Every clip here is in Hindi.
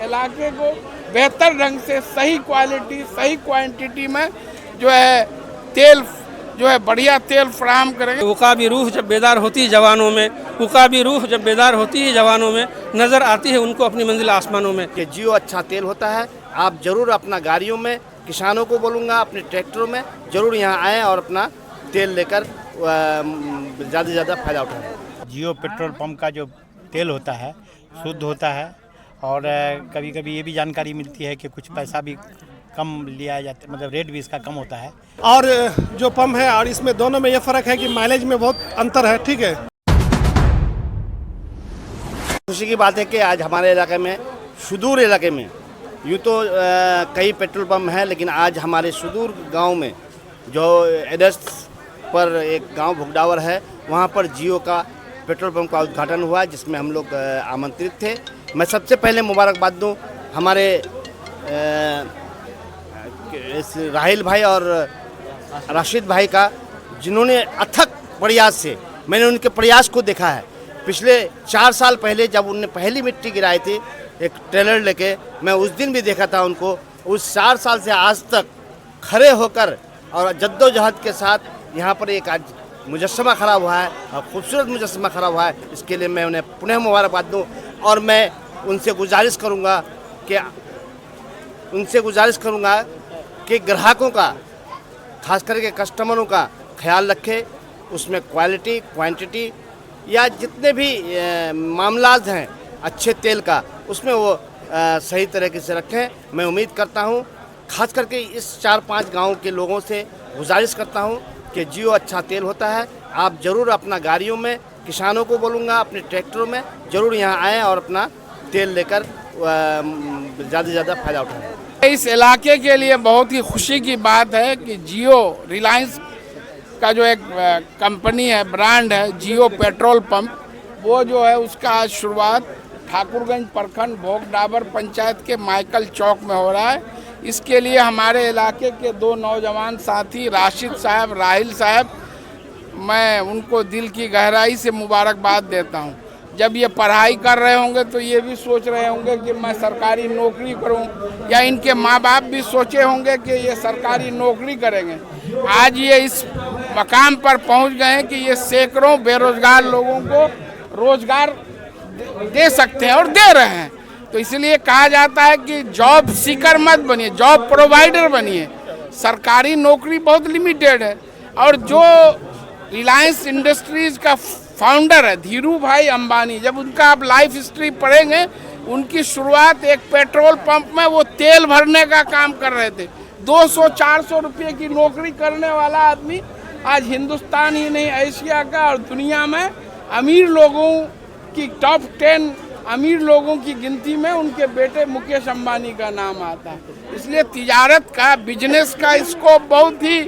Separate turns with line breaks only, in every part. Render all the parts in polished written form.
इलाके को बेहतर ढंग से सही क्वालिटी सही क्वांटिटी में जो है तेल जो है बढ़िया तेल फराहम करेंगे।
उकाबी रूह जब बेदार होती है जवानों में, उकाबी रूह जब बेदार होती है जवानों में, नज़र आती है उनको अपनी मंजिल आसमानों में।
कि जियो अच्छा तेल होता है, आप ज़रूर अपना गाड़ियों में, किसानों को बोलूँगा अपने ट्रैक्टरों में ज़रूर यहाँ आएँ और अपना तेल लेकर ज़्यादा से ज़्यादा फ़ायदा उठाएँ।
जियो पेट्रोल पंप का जो तेल होता है शुद्ध होता है और कभी कभी ये भी जानकारी मिलती है कि कुछ पैसा भी कम लिया जाता है, मतलब रेट भी इसका कम होता है।
और जो पंप है और इसमें दोनों में ये फ़र्क है कि माइलेज में बहुत अंतर है। ठीक है,
खुशी की बात है कि आज हमारे इलाके में, सुदूर इलाके में, यूँ तो कई पेट्रोल पंप हैं, लेकिन आज हमारे सुदूर गांव में जो एड्रेस पर एक गांव भुगडावर है, वहां पर जियो का पेट्रोल पंप का उद्घाटन हुआ, जिसमें हम लोग आमंत्रित थे। मैं सबसे पहले मुबारकबाद दूं हमारे राहिल भाई और राशिद भाई का, जिन्होंने अथक प्रयास से, मैंने उनके प्रयास को देखा है। पिछले 4 साल पहले जब उनने पहली मिट्टी गिराई थी एक ट्रेलर लेके, मैं उस दिन भी देखा था उनको। उस 4 साल से आज तक खड़े होकर और जद्दोजहद के साथ यहाँ पर एक आज मुजस्समा खड़ा हुआ है और खूबसूरत मुजस्समा खड़ा हुआ है। इसके लिए मैं उन्हें पुनः मुबारकबाद दूँ और मैं उनसे गुजारिश करूँगा कि ग्राहकों का, खास करके कस्टमरों का ख्याल रखें, उसमें क्वालिटी क्वांटिटी या जितने भी मामलात हैं अच्छे तेल का, उसमें वो सही तरीके से रखें। मैं उम्मीद करता हूँ, खास करके इस 4-5 गाँव के लोगों से गुजारिश करता हूँ कि जियो अच्छा तेल होता है, आप ज़रूर अपना गाड़ियों में, किसानों को बोलूँगा अपने ट्रैक्टरों में ज़रूर यहाँ आएँ और अपना तेल लेकर ज़्यादा से ज़्यादा फ़ायदा उठाएँ।
इस इलाके के लिए बहुत ही खुशी की बात है कि जियो रिलायंस का जो एक कंपनी है, ब्रांड है जियो पेट्रोल पंप, वो जो है उसका आज शुरुआत ठाकुरगंज प्रखंड भोगडाबर पंचायत के माइकल चौक में हो रहा है। इसके लिए हमारे इलाके के 2 नौजवान साथी राशिद साहब, राहिल साहब, मैं उनको दिल की गहराई से मुबारकबाद देता हूँ। जब ये पढ़ाई कर रहे होंगे तो ये भी सोच रहे होंगे कि मैं सरकारी नौकरी करूं, या इनके माँ बाप भी सोचे होंगे कि ये सरकारी नौकरी करेंगे। आज ये इस मकाम पर पहुंच गए हैं कि ये सैकड़ों बेरोजगार लोगों को रोजगार दे सकते हैं और दे रहे हैं। तो इसलिए कहा जाता है कि जॉब सीकर मत बनिए, जॉब प्रोवाइडर बनिए। सरकारी नौकरी बहुत लिमिटेड है। और जो रिलायंस इंडस्ट्रीज का फाउंडर है धीरू भाई अंबानी, जब उनका आप लाइफ हिस्ट्री पढ़ेंगे, उनकी शुरुआत एक पेट्रोल पंप में वो तेल भरने का काम कर रहे थे। 200-400 रुपये की नौकरी करने वाला आदमी आज हिंदुस्तान ही नहीं, एशिया का और दुनिया में अमीर लोगों की टॉप 10 अमीर लोगों की गिनती में उनके बेटे मुकेश अंबानी का नाम आता है। इसलिए तिजारत का, बिजनेस का स्कोप बहुत ही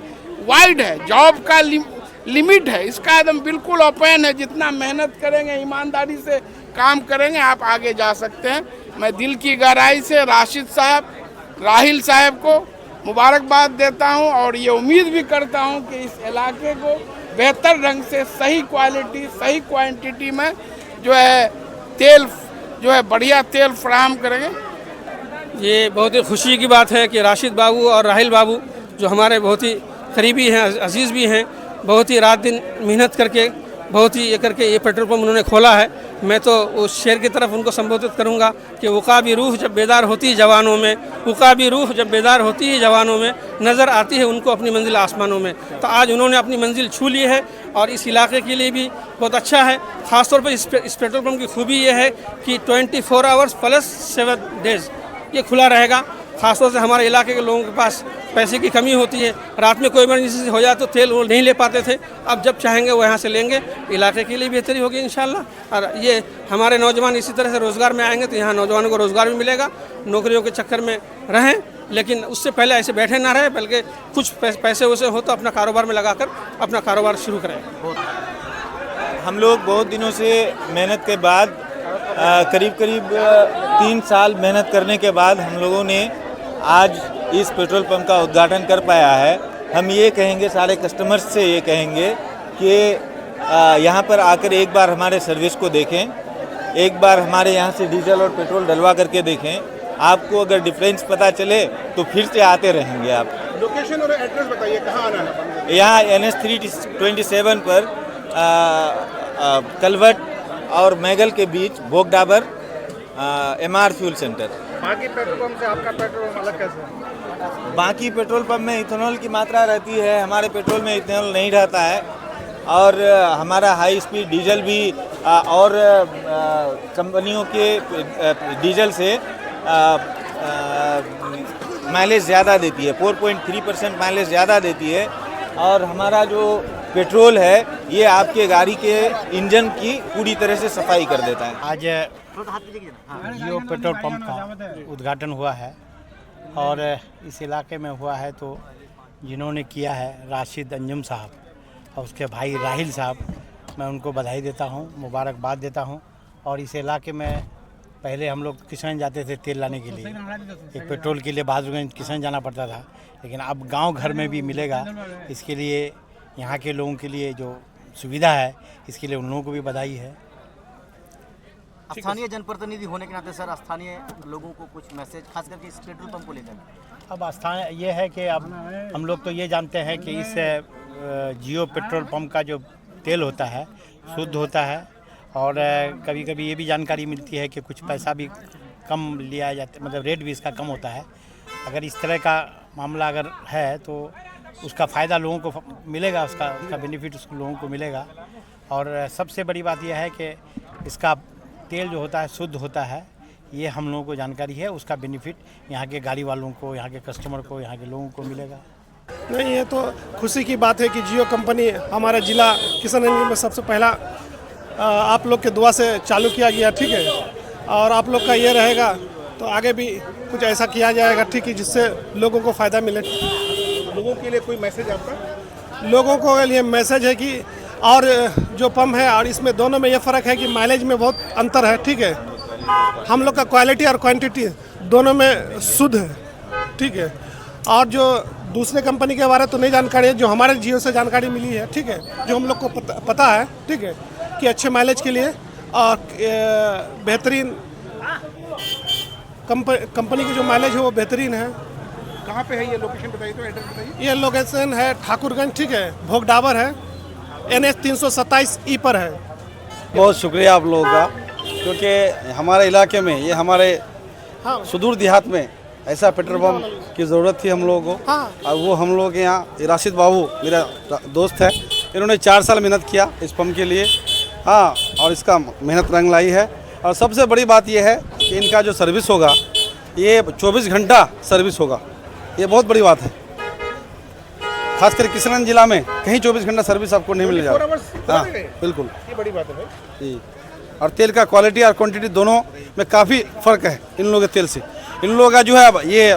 वाइड है, जॉब का लिमिट है, इसका एकदम बिल्कुल ओपन है। जितना मेहनत करेंगे, ईमानदारी से काम करेंगे, आप आगे जा सकते हैं। मैं दिल की गहराई से राशिद साहब, राहिल साहब को मुबारकबाद देता हूं और ये उम्मीद भी करता हूं कि इस इलाके को बेहतर ढंग से सही क्वालिटी सही क्वांटिटी में जो है तेल जो है बढ़िया तेल फराहम करेंगे।
ये बहुत ही खुशी की बात है कि राशिद बाबू और राहिल बाबू जो हमारे बहुत ही करीबी हैं, अजीज़ भी हैं, बहुत ही रात दिन मेहनत करके बहुत ही ये करके ये पेट्रोल पंप उन्होंने खोला है। मैं तो उस शेर की तरफ उनको संबोधित करूंगा कि उकाबी रूह जब बेदार होती है जवानों में, उकाबी रूह जब बेदार होती है जवानों में, नज़र आती है उनको अपनी मंजिल आसमानों में। तो आज उन्होंने अपनी मंजिल छू ली है और इस इलाके के लिए भी बहुत अच्छा है। ख़ासतौर पर इस पेट्रोल पंप की खूबी ये है कि 24 आवर्स प्लस 7 डेज़ ये खुला रहेगा। ख़ासतौर से हमारे इलाके के लोगों के पास पैसे की कमी होती है, रात में कोई इमरजेंसी हो जाए तो तेल वो नहीं ले पाते थे, अब जब चाहेंगे वो यहाँ से लेंगे। इलाके के लिए बेहतरी होगी इंशाल्लाह। और ये हमारे नौजवान इसी तरह से रोज़गार में आएंगे तो यहाँ नौजवानों को रोज़गार भी मिलेगा। नौकरियों के चक्कर में रहें, लेकिन उससे पहले ऐसे बैठे ना रहें, बल्कि कुछ पैसे वैसे हो तो अपना कारोबार में लगाकर अपना कारोबार शुरू करें।
हम लोग बहुत दिनों से मेहनत के बाद करीब 3 साल मेहनत करने के बाद हम लोगों ने आज इस पेट्रोल पंप का उद्घाटन कर पाया है। हम ये कहेंगे, सारे कस्टमर्स से ये कहेंगे कि यहाँ पर आकर एक बार हमारे सर्विस को देखें, एक बार हमारे यहाँ से डीजल और पेट्रोल डलवा करके देखें। आपको अगर डिफरेंस पता चले तो फिर से आते रहेंगे आप।
लोकेशन और एड्रेस बताइए, कहाँ आना है?
यहाँ NH 327 पर कलवट और मैगल के बीच भोग डाबर MR फ्यूल सेंटर।
बाकी पेट्रोल पंप से आपका पेट्रोल पंप अलग कैसे है?
बाकी पेट्रोल पंप में इथेनॉल की मात्रा रहती है, हमारे पेट्रोल में इथेनॉल नहीं रहता है। और हमारा हाई स्पीड डीजल भी और कंपनियों के डीजल से माइलेज ज़्यादा देती है, 4.3% माइलेज ज़्यादा देती है। और हमारा जो पेट्रोल है ये आपके गाड़ी के इंजन की पूरी तरह से सफाई कर देता है।
आज जियो पेट्रोल पंप का उद्घाटन हुआ है और इस इलाके में हुआ है, तो जिन्होंने किया है राशिद अंजुम साहब और उसके भाई राहिल साहब, मैं उनको बधाई देता हूं, मुबारकबाद देता हूं। और इस इलाके में पहले हम लोग किसान जाते थे तेल लाने के लिए, एक पेट्रोल के लिए बहादुरगंज किसान जाना पड़ता था, लेकिन अब गांव घर में भी मिलेगा। इसके लिए यहाँ के लोगों के लिए जो सुविधा है, इसके लिए उन लोगों को भी बधाई है।
स्थानीय जनप्रतिनिधि होने के नाते सर, स्थानीय लोगों को कुछ मैसेज खास करके इस पेट्रोल पंप को लेकर?
अब स्थान ये है कि अब हम लोग तो ये जानते हैं कि इस जियो पेट्रोल पंप का जो तेल होता है शुद्ध होता है, और कभी कभी ये भी जानकारी मिलती है कि कुछ पैसा भी कम लिया जाता है, मतलब रेट भी इसका कम होता है। अगर इस तरह का मामला अगर है तो उसका फ़ायदा लोगों को मिलेगा, उसका बेनिफिट उसको लोगों को मिलेगा। और सबसे बड़ी बात यह है कि इसका तेल जो होता है शुद्ध होता है, ये हम लोगों को जानकारी है। उसका बेनिफिट यहाँ के गाड़ी वालों को, यहाँ के कस्टमर को, यहाँ के लोगों को मिलेगा।
नहीं, ये तो खुशी की बात है कि जियो कंपनी हमारा ज़िला किशनगंज में सबसे पहला आप लोग के दुआ से चालू किया गया, ठीक है। और आप लोग का ये रहेगा तो आगे भी कुछ ऐसा किया जाएगा, ठीक है, जिससे लोगों को फ़ायदा मिले।
लोगों के लिए कोई मैसेज आपका?
लोगों को लिए मैसेज है कि और जो पंप है और इसमें दोनों में ये फ़र्क है कि माइलेज में बहुत अंतर है, ठीक है। हम लोग का क्वालिटी और क्वांटिटी दोनों में शुद्ध है, ठीक है। और जो दूसरे कंपनी के बारे तो नहीं जानकारी है, जो हमारे जियो से जानकारी मिली है, ठीक है, जो हम लोग को पता है, ठीक है, कि अच्छे माइलेज के लिए और बेहतरीन कंपनी की जो माइलेज है वो बेहतरीन है।
कहाँ पे है ये लोकेशन बताइए, तो एड्रेस बताइए।
ये लोकेशन है ठाकुरगंज, ठीक है, भोग डाबर है, NH 327E पर है।
बहुत शुक्रिया आप लोगों का, क्योंकि हमारे इलाके में, ये हमारे सुदूर देहात में ऐसा पेट्रोल पंप की ज़रूरत थी हम लोगों को। और वो हम लोग के यहाँ राशिद बाबू मेरा दोस्त है, इन्होंने 4 साल मेहनत किया इस पंप के लिए, हाँ, और इसका मेहनत रंग लाई है। और सबसे बड़ी बात यह है कि इनका जो सर्विस होगा ये 24 घंटा सर्विस होगा, ये बहुत बड़ी बात है। खासकर किशनगंज जिला में कहीं 24 घंटा सर्विस आपको नहीं मिल जाएगा। हाँ बिल्कुल,
ये बड़ी बात है भाई
जी। और तेल का क्वालिटी और क्वांटिटी दोनों में काफ़ी फ़र्क है इन लोगों के तेल से। इन लोगों का जो है ये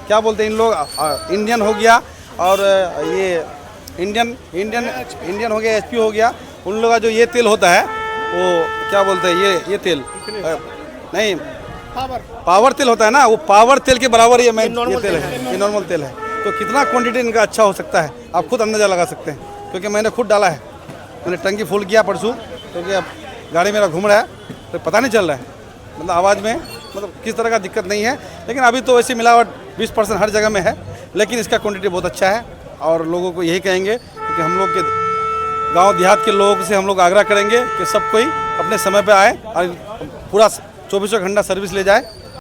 क्या बोलते हैं, इन लोग इंडियन हो गया और ये इंडियन हो गया, HP हो गया। उन लोगों का जो ये तेल होता है वो क्या बोलते हैं, ये तेल नहीं, पावर तेल होता है ना, वो पावर तेल के बराबर ये तेल है, ये नॉर्मल तेल है। तो कितना क्वांटिटी इनका अच्छा हो सकता है आप खुद अंदाज़ा लगा सकते हैं, क्योंकि मैंने खुद डाला है। मैंने टंकी फुल किया परसों, क्योंकि अब गाड़ी मेरा घूम रहा है तो पता नहीं चल रहा है, मतलब आवाज़ में मतलब किस तरह का दिक्कत नहीं है। लेकिन अभी तो ऐसी मिलावट 20% हर जगह में है, लेकिन इसका क्वांटिटी बहुत अच्छा है। और लोगों को यही कहेंगे कि हम लोग के गांव देहात के लोगों से हम लोग आग्रह करेंगे कि सब कोई अपने समय पे आए और पूरा 24 घंटा सर्विस ले जाए।